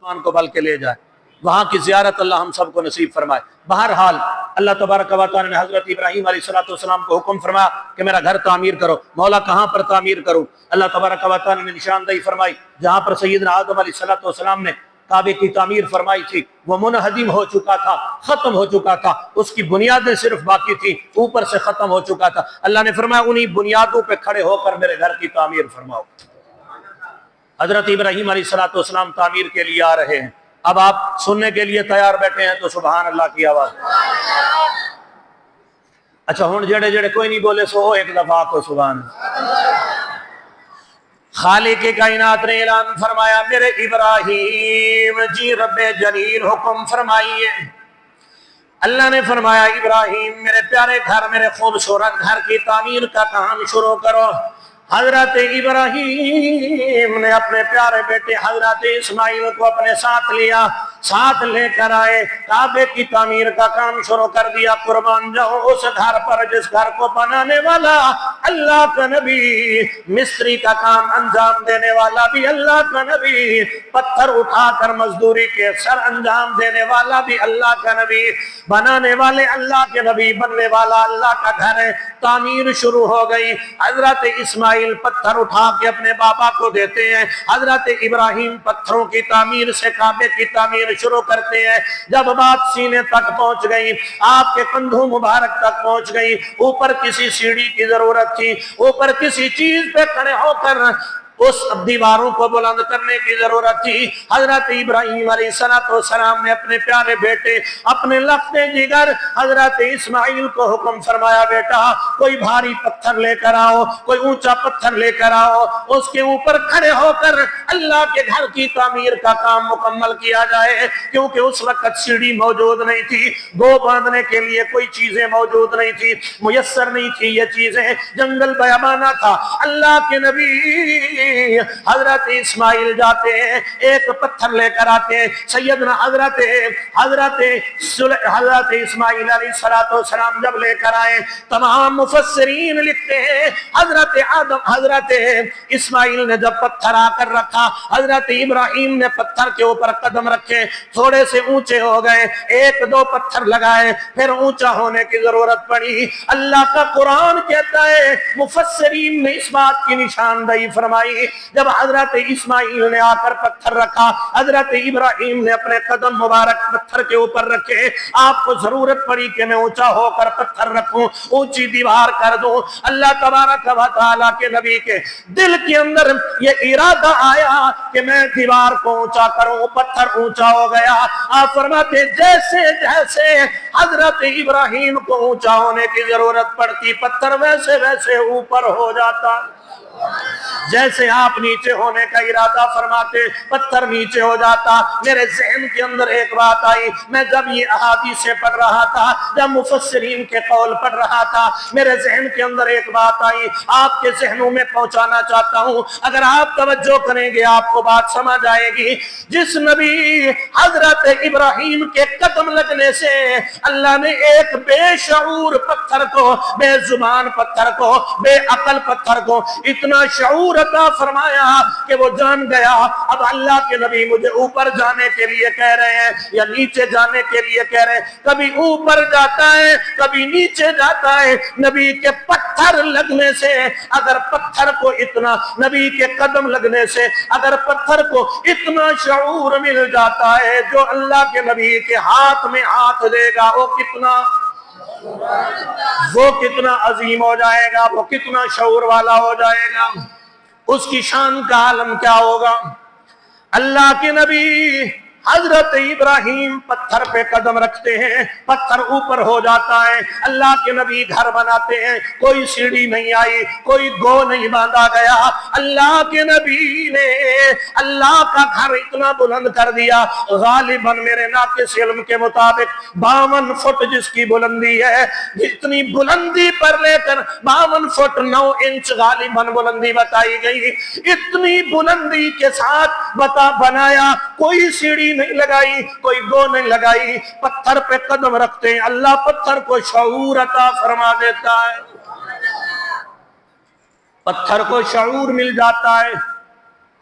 مان کو بل کے لے جائے، وہاں کی زیارت اللہ ہم سب کو نصیب فرمائے۔ بہرحال اللہ تبارک و تعالی نے حضرت ابراہیم علیہ السلام کو حکم فرمایا کہ میرا گھر تعمیر کرو۔ مولا کہاں پر تعمیر کروں؟ اللہ تبارک و تعالی نے نشاندہی فرمائی، جہاں پر سیدنا آدم علیہ السلام نے کعبے کی تعمیر فرمائی تھی وہ منہدم ہو چکا تھا، ختم ہو چکا تھا، اس کی بنیادیں صرف باقی تھی، اوپر سے ختم ہو چکا تھا۔ اللہ نے فرمایا انہی بنیادوں پہ کھڑے ہو کر میرے گھر کی تعمیر فرماؤ۔ حضرت ابراہیم علیہ السلام تعمیر کے لیے آ رہے ہیں، اب آپ سننے کے لیے تیار بیٹھے ہیں تو سبحان اللہ کی آواز۔ اچھا ہون جڑے جڑے کوئی نہیں بولے سو ایک دفعہ کو سبحان اللہ۔ خالق کائنات نے اعلان فرمایا میرے ابراہیم جی رب جلیل حکم فرمائیے۔ اللہ نے فرمایا ابراہیم میرے پیارے گھر، میرے خوبصورت گھر کی تعمیر کا کام شروع کرو۔ حضرت ابراہیم نے اپنے پیارے بیٹے حضرت اسماعیل کو اپنے ساتھ لیا، ساتھ لے کر آئے، کعبے کی تعمیر کا کام شروع کر دیا۔ قربان جاؤ اس گھر پر جس گھر کو بنانے والا اللہ کا نبی، مستری کا کام انجام دینے والا بھی اللہ کا نبی، پتھر اٹھا کر مزدوری کے سر انجام دینے والا بھی اللہ کا نبی، بنانے والے اللہ کے نبی، بننے والا اللہ کا گھر ہے۔ تعمیر شروع ہو گئی، حضرت اسماعیل پتھر اٹھا کے اپنے بابا کو دیتے ہیں، حضرت ابراہیم پتھروں کی تعمیر سے کعبے کی تعمیر شروع کرتے ہیں۔ جب بات سینے تک پہنچ گئی، آپ کے کندھوں مبارک تک پہنچ گئی، اوپر کسی سیڑھی کی ضرورت تھی، اوپر کسی چیز پہ کھڑے ہو کر اس دیواروں کو بلند کرنے کی ضرورت تھی۔ حضرت ابراہیم علیہ السلام نے اپنے پیارے بیٹے، اپنے لخت جگر حضرت اسماعیل کو حکم فرمایا بیٹا کوئی بھاری پتھر لے کر آؤ، کوئی اونچا پتھر لے کر آؤ، اس کے اوپر کھڑے ہو کر اللہ کے گھر کی تعمیر کا کام مکمل کیا جائے۔ کیونکہ اس وقت سیڑھی موجود نہیں تھی، گو باندھنے کے لیے کوئی چیزیں موجود نہیں تھی، میسر نہیں تھی یہ چیزیں، جنگل بیابانہ تھا۔ اللہ کے نبی حضرت اسماعیل جاتے ہیں، ایک پتھر لے کر آتے ہیں، سیدنا حضرت اسماعیل علیہ السلام جب لے کر آئے، تمام مفسرین لکھتے ہیں حضرت اسماعیل نے جب پتھر آ کر رکھا، حضرت ابراہیم نے پتھر کے اوپر قدم رکھے، تھوڑے سے اونچے ہو گئے، ایک دو پتھر لگائے، پھر اونچا ہونے کی ضرورت پڑی۔ اللہ کا قرآن کہتا ہے، مفسرین نے اس بات کی نشاندہی فرمائی، جب حضرت اسماعیل نے آ کر پتھر رکھا، حضرت ابراہیم نے اپنے قدم مبارک پتھر کے اوپر رکھے۔ آپ کو ضرورت پڑی کہ میں اونچا ہو کر پتھر رکھوں، اونچی دیوار کر دوں۔ اللہ تبارک و تعالیٰ کے نبی کے دل کے اندر یہ ارادہ آیا کہ میں دیوار کو اونچا کروں، پتھر اونچا ہو گیا۔ آپ فرماتے جیسے جیسے حضرت ابراہیم کو اونچا ہونے کی ضرورت پڑتی، پتھر ویسے ویسے اوپر ہو جاتا۔ جیسے آپ نیچے ہونے کا ارادہ فرماتے، پتھر نیچے ہو جاتا۔ میرے ذہن کے اندر ایک بات آئی، میں جب یہ احادیث پڑھ رہا تھا، جب مفسرین کے قول پڑھ رہا تھا، میرے ذہن کے اندر ایک بات آئی، آپ کے ذہنوں میں پہنچانا چاہتا ہوں۔ اگر آپ توجہ کریں گے آپ کو بات سمجھ آئے گی۔ جس نبی حضرت ابراہیم کے قدم لگنے سے اللہ نے ایک بے شعور پتھر کو، بے زبان پتھر کو، بے عقل پتھر کو اتنا شعور عطا فرمایا کہ وہ جان گیا اب اللہ کے نبی مجھے اوپر جانے کے لیے کہہ رہے ہیں یا نیچے جانے کے لیے کہہ رہے ہیں۔ کبھی اوپر جاتا ہے، کبھی نیچے جاتا ہے۔ نبی کے پتھر لگنے سے اگر پتھر کو اتنا، نبی کے قدم لگنے سے اگر پتھر کو اتنا شعور مل جاتا ہے، جو اللہ کے نبی کے ہاتھ میں ہاتھ دے گا وہ کتنا عظیم ہو جائے گا، وہ کتنا شعور والا ہو جائے گا، اس کی شان کا عالم کیا ہوگا۔ اللہ کے نبی حضرت ابراہیم پتھر پہ قدم رکھتے ہیں، پتھر اوپر ہو جاتا ہے۔ اللہ کے نبی گھر بناتے ہیں، کوئی سیڑھی نہیں آئی، کوئی گو نہیں باندھا گیا۔ اللہ کے نبی نے اللہ کا گھر اتنا بلند کر دیا، غالباً میرے ناقص علم کے مطابق 52 فٹ جس کی بلندی ہے، اتنی بلندی پر لے کر 52 فٹ 9 انچ غالباً بلندی بتائی گئی۔ اتنی بلندی کے ساتھ بنایا، کوئی سیڑھی نہیں لگائی، کوئی گو نہیں لگائی، پتھر پہ قدم رکھتے ہیں، اللہ پتھر کو شعور عطا فرما دیتا ہے، پتھر کو شعور مل جاتا ہے۔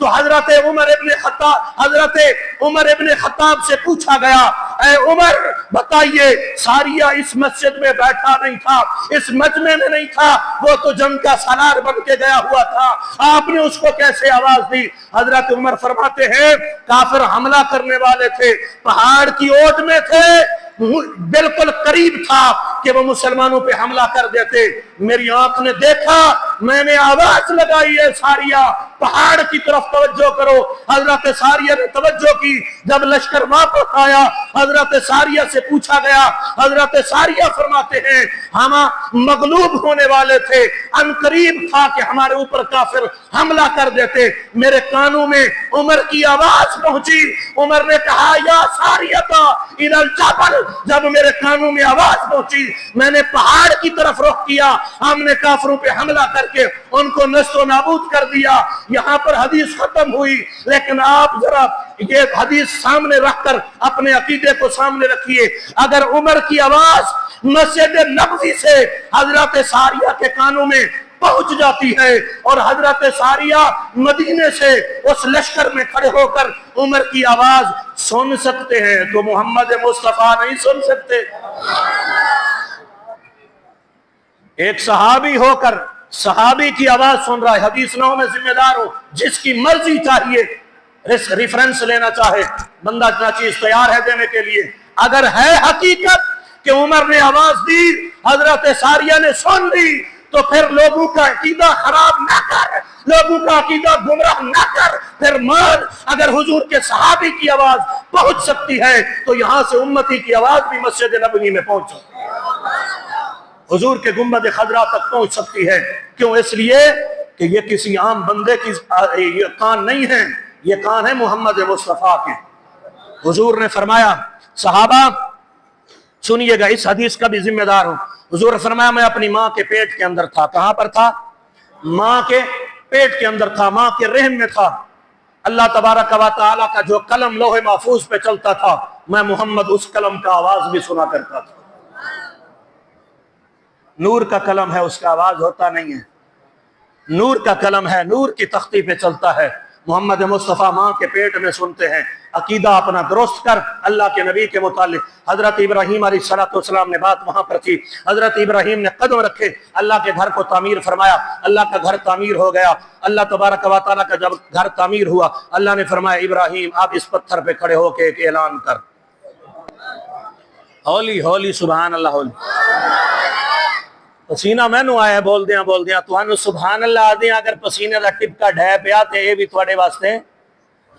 تو حضرت عمر ابن خطاب سے پوچھا گیا، اے عمر بتائیے، ساریہ اس مسجد میں بیٹھا نہیں تھا، اس مجمع میں نہیں تھا، وہ تو جنگ کا سالار بن کے گیا ہوا تھا، آپ نے اس کو کیسے آواز دی؟ حضرت عمر فرماتے ہیں کافر حملہ کرنے والے تھے، پہاڑ کی اوٹ میں تھے، بالکل قریب تھا کہ وہ مسلمانوں پہ حملہ کر دیتے، میری آنکھ نے دیکھا، میں نے آواز لگائی ہے ساریہ پہاڑ کی طرف توجہ کرو۔ حضرت ساریہ نے توجہ کی، جب لشکر واپس آیا حضرت ساریہ سے پوچھا گیا، حضرت ساریہ فرماتے ہیں ہم مغلوب ہونے والے تھے، ان قریب تھا کہ ہمارے اوپر کافر حملہ کر دیتے، میرے کانوں میں عمر کی آواز پہنچی، عمر نے کہا یا ساریہ الی الجبل، جب میرے کانوں میں آواز پہنچی میں نے پہاڑ کی طرف رخ کیا، ہم نے کافروں پہ حملہ کر کے ان کو نشت و نابود کر دیا۔ یہاں پر حدیث ختم ہوئی، لیکن آپ ذرا یہ حدیث سامنے رکھ کر اپنے عقیدے کو سامنے رکھیے، اگر عمر کی آواز مسجد نبوی سے حضرت ساریہ کے کانوں میں پہنچ جاتی ہے اور حضرت ساریہ مدینے سے اس لشکر میں کھڑے ہو کر عمر کی آواز سن سکتے ہیں تو محمد مصطفیٰ نہیں سن سکتے؟ ایک صحابی ہو کر صحابی کی آواز سن رہا ہے، حدیث نو میں ذمہ دار ہو، جس کی مرضی چاہیے ریفرنس لینا چاہے بندہ اتنا چیز تیار ہے دینے کے لیے۔ اگر ہے حقیقت کہ عمر نے آواز دی، حضرت ساریہ نے سن لی، تو پھر لوگوں کا عقیدہ خراب نہ کر، لوگوں کا عقیدہ گمراہ نہ کر، پھر مان اگر حضور کے صحابی کی آواز پہنچ سکتی ہے تو یہاں سے امتی کی آواز بھی مسجد نبوی میں پہنچ سکتی ہے، حضور کے گنبد خضرا تک پہنچ سکتی ہے۔ کیوں؟ اس لیے کہ یہ کسی عام بندے کی یہ کان نہیں ہے، یہ کان ہے محمد مصطفیٰ کے۔ حضور نے فرمایا، صحابہ سنیے گا، اس حدیث کا بھی ذمہ دار ہوں، حضور نے فرمایا میں اپنی ماں کے پیٹ کے اندر تھا۔ کہاں پر تھا؟ ماں کے پیٹ کے اندر تھا، ماں کے رحم میں تھا۔ اللہ تبارک و تعالیٰ کا جو قلم لوح محفوظ پہ چلتا تھا، میں محمد اس قلم کا آواز بھی سنا کرتا تھا۔ نور کا قلم ہے، اس کا آواز ہوتا نہیں ہے، نور کا قلم ہے، نور کی تختی پہ چلتا ہے۔ محمد مصطفیٰ ماں کے پیٹ میں سنتے ہیں۔ عقیدہ اپنا درست کر اللہ کے نبی کے متعلق۔ حضرت ابراہیم علیہ السلام نے بات وہاں پر تھی، حضرت ابراہیم نے قدم رکھے، اللہ کے گھر کو تعمیر فرمایا، اللہ کا گھر تعمیر ہو گیا۔ اللہ تبارک و تعالیٰ کا جب گھر تعمیر ہوا، اللہ نے فرمایا ابراہیم آپ اس پتھر پہ کھڑے ہو کے ایک اعلان کر، ہولی ہولی سبحان اللہ ہولی۔ پسینہ میں نو آیا بول دیاں تو انو سبحان اللہ آدھیاں، اگر پسینے دا ٹپکا ڈھے پیا تے یہ بھی تھوڑے واسطے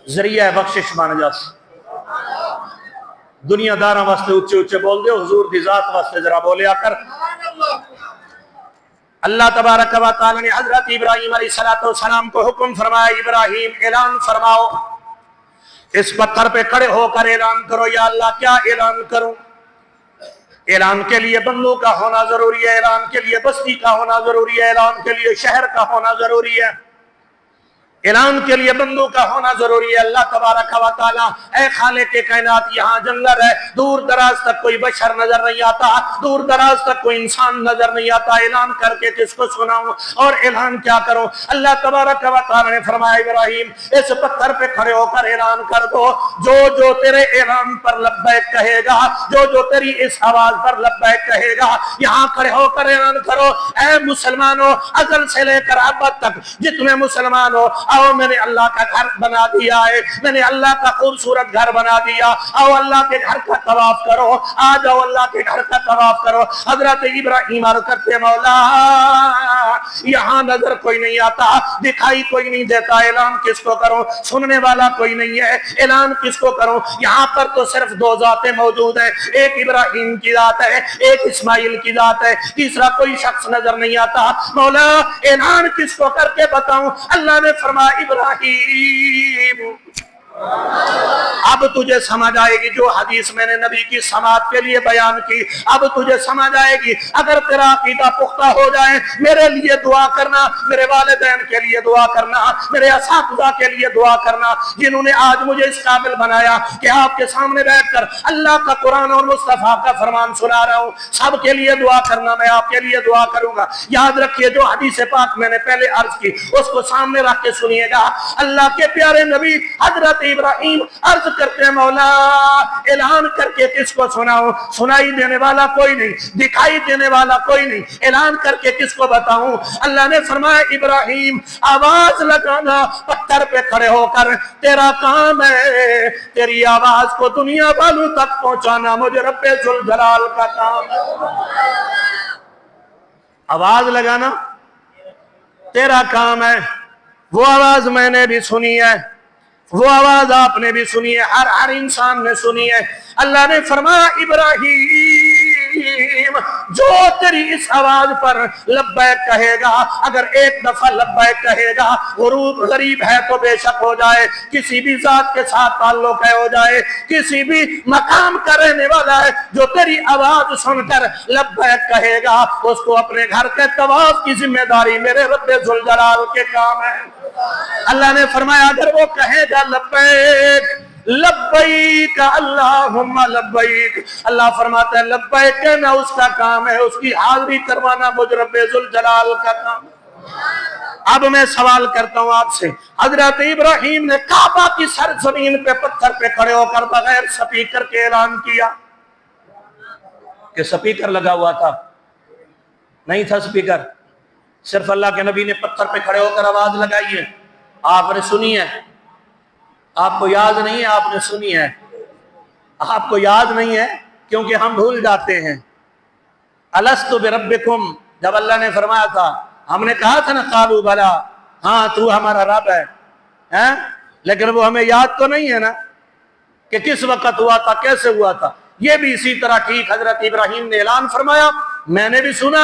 ذریعہ بخشش بن جاس۔ دنیا داراں واسطے اچھے اچھے بول دے، حضور دی ذات واسطے ذرا بولیا کر۔ اللہ تبارک و تعالی نے حضرت ابراہیم علیہ السلام کو حکم فرمایا، ابراہیم اعلان فرماؤ، اس پتھر پہ کھڑے ہو کر اعلان کرو۔ یا اللہ کیا اعلان کروں؟ اعلان کے لیے بندوں کا ہونا ضروری ہے، اعلان کے لیے بستی کا ہونا ضروری ہے، اعلان کے لیے شہر کا ہونا ضروری ہے، اعلان کے لیے بندوں کا ہونا ضروری ہے۔ اللہ تبارک و تعالی اے خالق کائنات، یہاں جنگل ہے، دور دراز تک کوئی بشر نظر نہیں آتا، دور دراز تک کوئی انسان نظر نہیں آتا، اعلان کر کے کس کو سناؤں اور اعلان کیا کروں؟ اللہ تبارک و تعالی نے فرمایا ابراہیم اس پتھر پہ کھڑے ہو کر اعلان کر دو، جو جو تیرے اعلان پر لبیک کہے گا، جو جو تیری اس آواز پر لبیک کہے گا، یہاں کھڑے ہو کر اعلان کرو، اے مسلمانوں ازل سے لے کر ابد تک جتنے مسلمان ہو، آؤ میں نے اللہ کا گھر بنا دیا ہے، میں نے اللہ کا خوبصورت گھر بنا دیا، آؤ اللہ کے گھر کا طواف کرو، آ جاؤ اللہ کے گھر کا طواف کرو۔ حضرت ابراہیم عرض کرتے مولا یہاں نظر کوئی نہیں آتا، دکھائی کوئی نہیں دیتا، اعلان کس کو کروں؟ سننے والا کوئی نہیں ہے، اعلان کس کو کروں؟ یہاں پر تو صرف دو ذاتیں موجود ہیں، ایک ابراہیم کی ذات ہے، ایک اسماعیل کی ذات ہے، تیسرا کوئی شخص نظر نہیں آتا، مولا اعلان کس کو کر کے بتاؤں؟ اللہ نے فرمایا ابراہیم اب تجھے سمجھ آئے گی جو حدیث میں نے نبی کی سماعت کے لیے بیان کی، اب تجھے سمجھ آئے گی۔ اگر تیرا عقیدہ پختہ ہو جائے، میرے لیے دعا کرنا، میرے والدین کے لیے دعا کرنا، میرے اساتذہ کے لیے دعا کرنا، جنہوں نے آج مجھے اس قابل بنایا کہ آپ کے سامنے بیٹھ کر اللہ کا قرآن اور مصطفیٰ کا فرمان سنا رہا ہوں۔ سب کے لیے دعا کرنا، میں آپ کے لیے دعا کروں گا۔ یاد رکھیے جو حدیث پاک میں نے پہلے عرض کی اس کو سامنے رکھ کے سنیے گا۔ اللہ کے پیارے نبی حضرت ابراہیم عرض کرتے ہیں مولا اعلان کر کے کس کو سناؤں؟ سنائی دینے والا کوئی نہیں، دکھائی دینے والا کوئی نہیں، اعلان کر کے کس کو بتاؤں؟ اللہ نے فرمایا ابراہیم آواز لگانا، پتھر پہ کھڑے ہو کر تیرا کام ہے، تیری آواز کو دنیا والوں تک پہنچانا مجھے رب ذوالجلال کا کام ہے۔ آواز لگانا تیرا کام ہے۔ وہ آواز میں نے بھی سنی ہے، وہ آواز آپ نے بھی سنی ہے، ہر انسان نے سنی ہے۔ اللہ نے فرمایا ابراہیم جو تیری اس آواز پر لبیک کہے گا، اگر ایک دفعہ لبیک کہے گا، غریب ہے تو بے شک ہو جائے، کسی بھی ذات کے ساتھ تعلق ہے ہو جائے، کسی بھی مقام کا رہنے والا ہے، جو تیری آواز سن کر لبیک کہے گا اس کو اپنے گھر کے طواف کی ذمہ داری میرے رب ذوالجلال کے کام ہے۔ اللہ نے فرمایا اگر وہ کہے گا لبیک لبیک اللہم لبیک، اللہ فرماتا ہے لبیک کہنا اس کا کام ہے، اس کی حاضری کروانا مجھ رب ذوالجلال کا کام ہے۔ اب میں سوال کرتا ہوں آپ سے، حضرت ابراہیم نے کعبہ کی سرزمین پہ پتھر پہ کھڑے ہو کر بغیر سپیکر کے اعلان کیا کہ سپیکر لگا ہوا تھا؟ نہیں تھا سپیکر، صرف اللہ کے نبی نے پتھر پہ کھڑے ہو کر آواز لگائی ہے، آپ نے سنی ہے۔ آپ کو یاد نہیں ہے، آپ نے سنی ہے۔ آپ کو یاد نہیں ہے کیونکہ ہم بھول جاتے ہیں۔ الست بربکم جب اللہ نے فرمایا تھا، ہم نے کہا تھا نا قالوا بلا، ہاں تو ہمارا رب ہے، لیکن وہ ہمیں یاد تو نہیں ہے نا کہ کس وقت ہوا تھا، کیسے ہوا تھا۔ یہ بھی اسی طرح ٹھیک حضرت ابراہیم نے اعلان فرمایا، میں نے بھی سنا،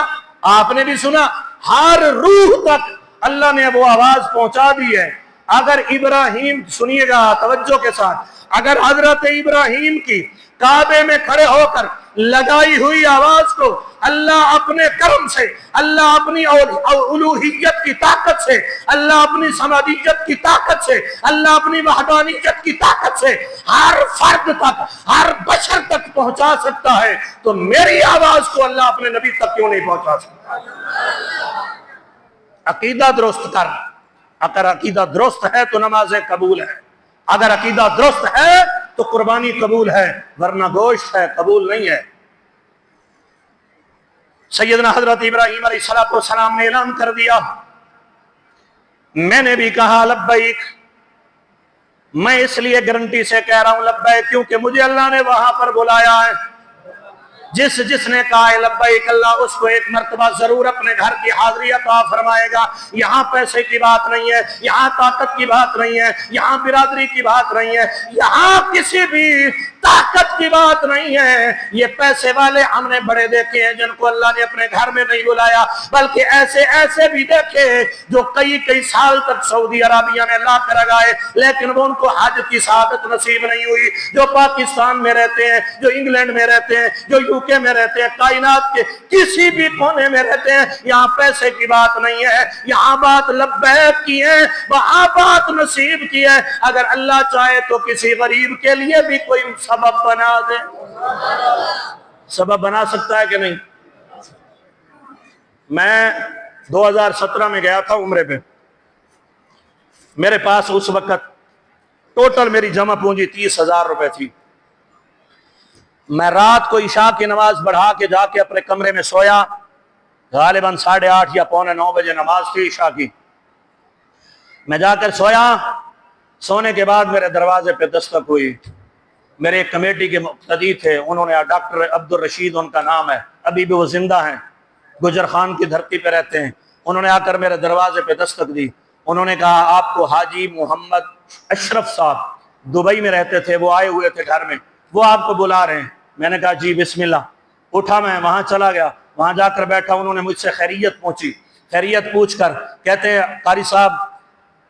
آپ نے بھی سنا، ہر روح تک اللہ نے وہ آواز پہنچا دی ہے۔ اگر ابراہیم، سنیے گا توجہ کے ساتھ، اگر حضرت ابراہیم کی کعبے میں کھڑے ہو کر لگائی ہوئی آواز کو اللہ اپنے کرم سے، اللہ اپنی الوہیت کی طاقت سے، اللہ اپنی سمادیت کی طاقت سے، اللہ اپنی وحدانیت کی طاقت سے ہر فرد تک، ہر بشر تک پہنچا سکتا ہے، تو میری آواز کو اللہ اپنے نبی تک کیوں نہیں پہنچا سکتا؟ عقیدہ درست کر، اگر عقیدہ درست ہے تو نمازیں قبول ہے، اگر عقیدہ درست ہے تو قربانی قبول ہے، ورنہ گوشت ہے، قبول نہیں ہے۔ سیدنا حضرت ابراہیم علیہ السلام نے اعلان کر دیا، میں نے بھی کہا لبیک، میں اس لیے گارنٹی سے کہہ رہا ہوں لبیک کیونکہ مجھے اللہ نے وہاں پر بلایا ہے۔ جس نے کہا ہے لبیک اللہ، اس کو ایک مرتبہ ضرور اپنے گھر کی حاضری عطا فرمائے گا۔ یہاں پیسے کی بات نہیں ہے، یہاں طاقت کی بات نہیں ہے، یہاں برادری کی بات نہیں ہے، یہاں کسی بھی طاقت کی بات نہیں ہے۔ یہ پیسے والے ہم نے بڑے دیکھے ہیں جن کو اللہ نے اپنے گھر میں نہیں بلایا، بلکہ ایسے بھی دیکھے جو کئی سال تک سعودی عربیہ میں لا کر گئے، لیکن وہ ان کو حج کی سعادت نصیب نہیں ہوئی۔ جو پاکستان میں رہتے ہیں، جو انگلینڈ میں رہتے ہیں، جو UK میں رہتے ہیں، کائنات کے کسی بھی کونے میں رہتے ہیں، یہاں پیسے کی بات نہیں ہے، یہاں بات لبیک کی ہے، وہاں بات نصیب کی ہے۔ اگر اللہ چاہے تو کسی غریب کے لیے بھی کوئی سبب بنا دے۔ سبب بنا سکتا ہے کہ نہیں؟ میں 2017 میں گیا تھا عمرے پہ، میرے پاس اس وقت ٹوٹل میری جمع پونجی 30,000 روپے تھی۔ میں رات کو عشاء کی نماز پڑھا کے جا کے اپنے کمرے میں سویا، غالباً 8:30 یا 8:45 بجے نماز تھی عشاء کی۔ میں جا کر سویا، سونے کے بعد میرے دروازے پہ دستک ہوئی۔ میرے ایک کمیٹی کے مقتدی تھے، انہوں نے، ڈاکٹر عبدالرشید ان کا نام ہے، ابھی بھی وہ زندہ ہیں، گجر خان کی دھرتی پہ رہتے ہیں۔ انہوں نے آ کر میرے دروازے پہ دستک دی، انہوں نے کہا آپ کو حاجی محمد اشرف صاحب دبئی میں رہتے تھے، وہ آئے ہوئے تھے گھر میں، وہ آپ کو بلا رہے ہیں۔ میں نے کہا جی بسم اللہ۔ اٹھا، میں وہاں چلا گیا، وہاں جا کر بیٹھا، انہوں نے مجھ سے خیریت پوچھی، خیریت پوچھ کر کہتے ہیں قاری صاحب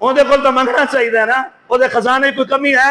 ਉਹਦੇ ਕੋਲ ਤਾਂ ਮੰਗਣਾ ਚਾਹੀਦਾ ਨਾ, ਉਹਦੇ ਖਜ਼ਾਨੇ ਕੋਈ ਕਮੀ ਹੈ?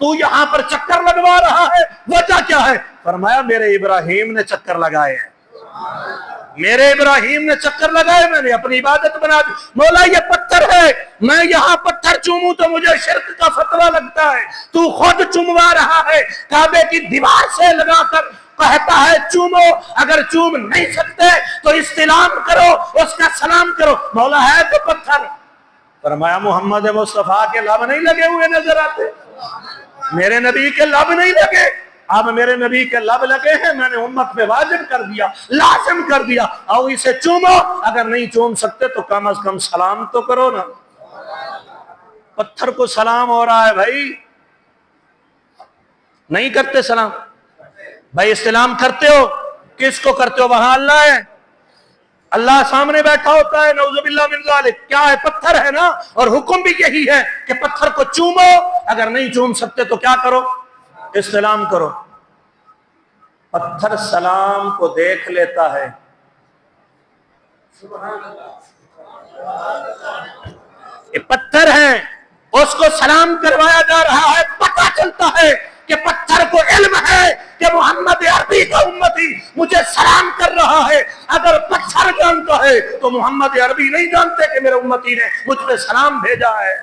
تو یہاں پر چکر لگوا رہا ہے، وجہ کیا ہے؟ فرمایا میرے ابراہیم نے چکر لگائے ہیں، میرے ابراہیم نے چکر لگائے، میں نے اپنی عبادت بنا دی۔ مولا یہ پتھر ہے، میں یہاں پتھر چوموں تو مجھے شرک کا فتویٰ لگتا ہے، تو خود چوموا رہا ہے، کعبے کی دیوار سے لگا کر کہتا ہے چومو، اگر چوم نہیں سکتے تو استلام کرو، اس کا سلام کرو، مولا ہے تو پتھر۔ فرمایا محمد مصطفیٰ کے لب نہیں لگے ہوئے نظر آتے، میرے نبی کے لب نہیں لگے، اب میرے نبی کے لب لگے ہیں، میں نے امت پہ واجب کر دیا، لازم کر دیا، آؤ اسے چومو، اگر نہیں چوم سکتے تو کم از کم سلام تو کرو نا۔ پتھر کو سلام ہو رہا ہے بھائی، نہیں کرتے سلام؟ بھائی استلام کرتے ہو، کس کو کرتے ہو؟ وہاں اللہ ہے، اللہ سامنے بیٹھا ہوتا ہے، نعوذ باللہ من ذالک، کیا ہے؟ پتھر ہے نا، اور حکم بھی یہی ہے کہ پتھر کو چومو، اگر نہیں چوم سکتے تو کیا کرو؟ استلام کرو۔ پتھر سلام کو دیکھ لیتا ہے، یہ پتھر ہے، اس کو سلام کروایا جا رہا ہے، پتہ چلتا ہے کہ پتھر کو علم ہے کہ محمد عربی کا امتی مجھے سلام کر رہا ہے، اگر پتھر جانتا ہے تو محمد عربی نہیں جانتے کہ میرے امتی نے مجھ پہ سلام بھیجا ہے۔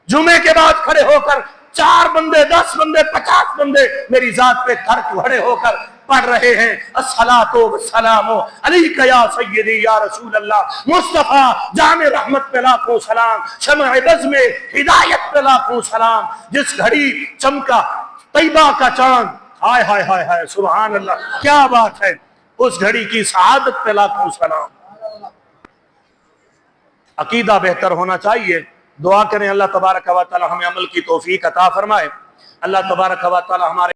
جمعے کے بعد کھڑے ہو کر 4 بندے 10 بندے 50 بندے میری ذات پہ کھڑے ہو کر پڑھ رہے ہیں، الصلاۃ والسلام علیک یا سیدی یا رسول اللہ، مصطفیٰ جام رحمت پہ لاکھوں سلام، شمع بزم ہدایت پہ لاکھوں سلام، جس گھڑی چمکا طیبہ کا چاند، ہائے ہائے ہائے ہائے سبحان اللہ، کیا بات ہے، اس گھڑی کی سعادت پہ لاکھوں سلام۔ عقیدہ بہتر ہونا چاہیے، دعا کریں اللہ تبارک و تعالی ہمیں عمل کی توفیق عطا فرمائے، اللہ تبارک و تعالی ہمارے